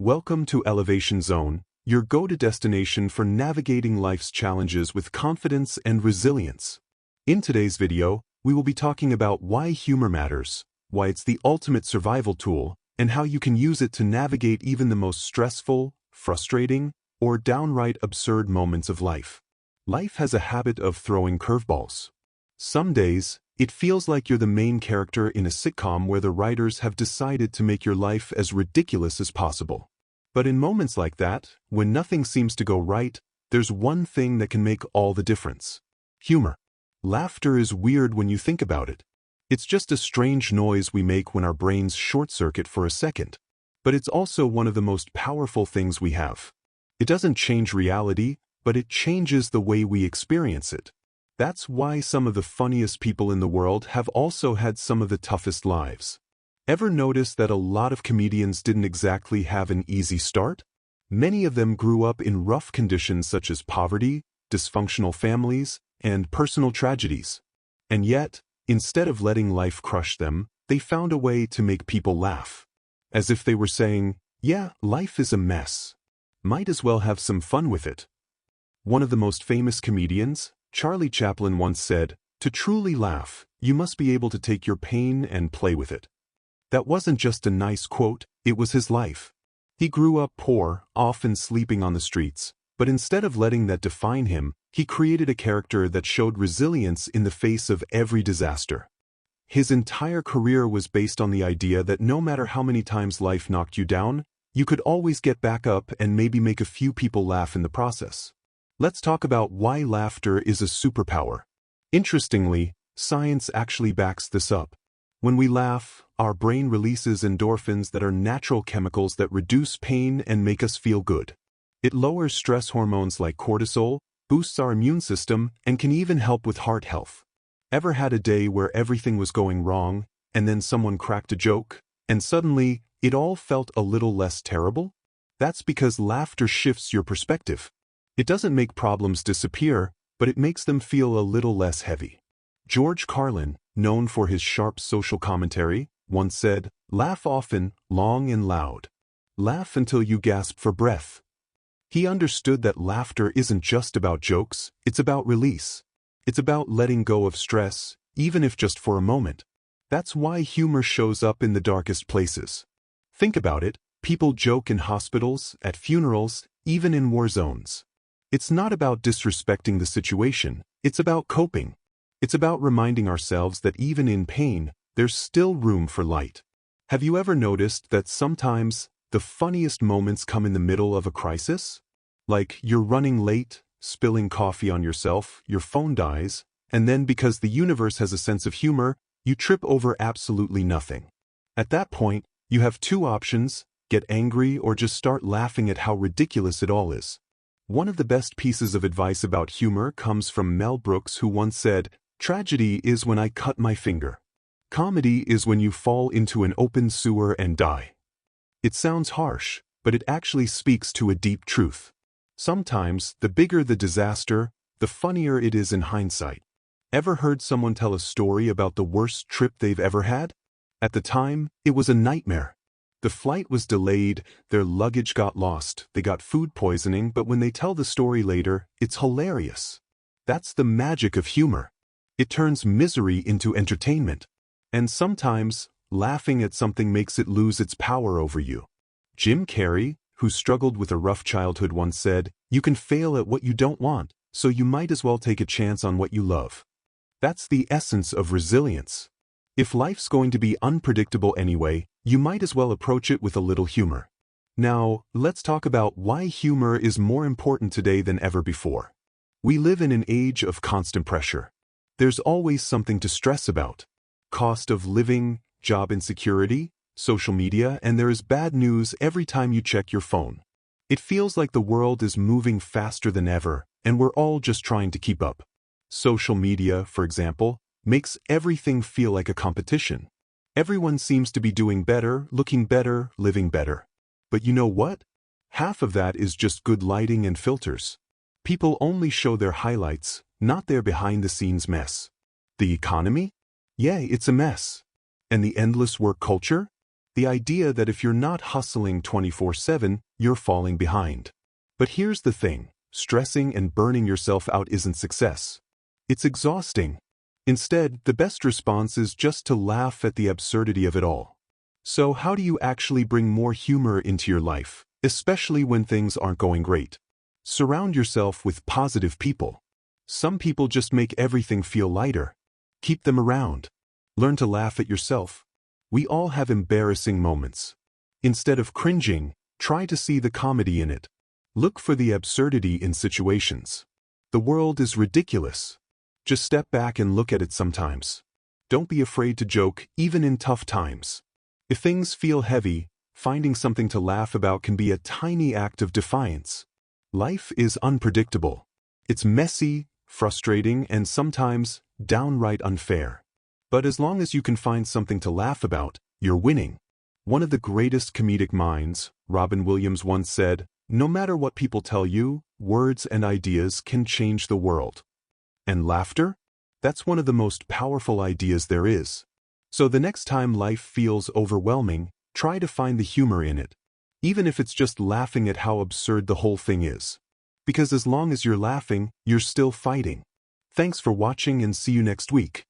Welcome to Elevation Zone, your go-to destination for navigating life's challenges with confidence and resilience. In today's video, we will be talking about why humor matters, why it's the ultimate survival tool, and how you can use it to navigate even the most stressful, frustrating, or downright absurd moments of life. Life has a habit of throwing curveballs. Some days, it feels like you're the main character in a sitcom where the writers have decided to make your life as ridiculous as possible. But in moments like that, when nothing seems to go right, there's one thing that can make all the difference. Humor. Laughter is weird when you think about it. It's just a strange noise we make when our brains short-circuit for a second. But it's also one of the most powerful things we have. It doesn't change reality, but it changes the way we experience it. That's why some of the funniest people in the world have also had some of the toughest lives. Ever notice that a lot of comedians didn't exactly have an easy start? Many of them grew up in rough conditions such as poverty, dysfunctional families, and personal tragedies. And yet, instead of letting life crush them, they found a way to make people laugh. As if they were saying, yeah, life is a mess. Might as well have some fun with it. One of the most famous comedians, Charlie Chaplin, once said, "To truly laugh, you must be able to take your pain and play with it." That wasn't just a nice quote, it was his life. He grew up poor, often sleeping on the streets, but instead of letting that define him, he created a character that showed resilience in the face of every disaster. His entire career was based on the idea that no matter how many times life knocked you down, you could always get back up and maybe make a few people laugh in the process. Let's talk about why laughter is a superpower. Interestingly, science actually backs this up. When we laugh, our brain releases endorphins that are natural chemicals that reduce pain and make us feel good. It lowers stress hormones like cortisol, boosts our immune system, and can even help with heart health. Ever had a day where everything was going wrong, and then someone cracked a joke, and suddenly, it all felt a little less terrible? That's because laughter shifts your perspective. It doesn't make problems disappear, but it makes them feel a little less heavy. George Carlin, known for his sharp social commentary, once said, "Laugh often, long and loud. Laugh until you gasp for breath." He understood that laughter isn't just about jokes, it's about release. It's about letting go of stress, even if just for a moment. That's why humor shows up in the darkest places. Think about it, people joke in hospitals, at funerals, even in war zones. It's not about disrespecting the situation, it's about coping. It's about reminding ourselves that even in pain, there's still room for light. Have you ever noticed that sometimes the funniest moments come in the middle of a crisis? Like you're running late, spilling coffee on yourself, your phone dies, and then because the universe has a sense of humor, you trip over absolutely nothing. At that point, you have two options: get angry or just start laughing at how ridiculous it all is. One of the best pieces of advice about humor comes from Mel Brooks, who once said, "Tragedy is when I cut my finger. Comedy is when you fall into an open sewer and die." It sounds harsh, but it actually speaks to a deep truth. Sometimes, the bigger the disaster, the funnier it is in hindsight. Ever heard someone tell a story about the worst trip they've ever had? At the time, it was a nightmare. The flight was delayed, their luggage got lost, they got food poisoning, but when they tell the story later, it's hilarious. That's the magic of humor. It turns misery into entertainment. And sometimes, laughing at something makes it lose its power over you. Jim Carrey, who struggled with a rough childhood, once said, "You can fail at what you don't want, so you might as well take a chance on what you love." That's the essence of resilience. If life's going to be unpredictable anyway, you might as well approach it with a little humor. Now, let's talk about why humor is more important today than ever before. We live in an age of constant pressure. There's always something to stress about. Cost of living, job insecurity, social media, and there is bad news every time you check your phone. It feels like the world is moving faster than ever, and we're all just trying to keep up. Social media, for example, makes everything feel like a competition. Everyone seems to be doing better, looking better, living better. But you know what? Half of that is just good lighting and filters. People only show their highlights, not their behind-the-scenes mess. The economy? Yeah, it's a mess. And the endless work culture? The idea that if you're not hustling 24/7, you're falling behind. But here's the thing, stressing and burning yourself out isn't success. It's exhausting. Instead, the best response is just to laugh at the absurdity of it all. So how do you actually bring more humor into your life, especially when things aren't going great? Surround yourself with positive people. Some people just make everything feel lighter. Keep them around. Learn to laugh at yourself. We all have embarrassing moments. Instead of cringing, try to see the comedy in it. Look for the absurdity in situations. The world is ridiculous. Just step back and look at it sometimes. Don't be afraid to joke, even in tough times. If things feel heavy, finding something to laugh about can be a tiny act of defiance. Life is unpredictable. It's messy, frustrating, and sometimes downright unfair. But as long as you can find something to laugh about, you're winning. One of the greatest comedic minds, Robin Williams, once said, "No matter what people tell you, words and ideas can change the world." And laughter? That's one of the most powerful ideas there is. So the next time life feels overwhelming, try to find the humor in it. Even if it's just laughing at how absurd the whole thing is. Because as long as you're laughing, you're still fighting. Thanks for watching and see you next week.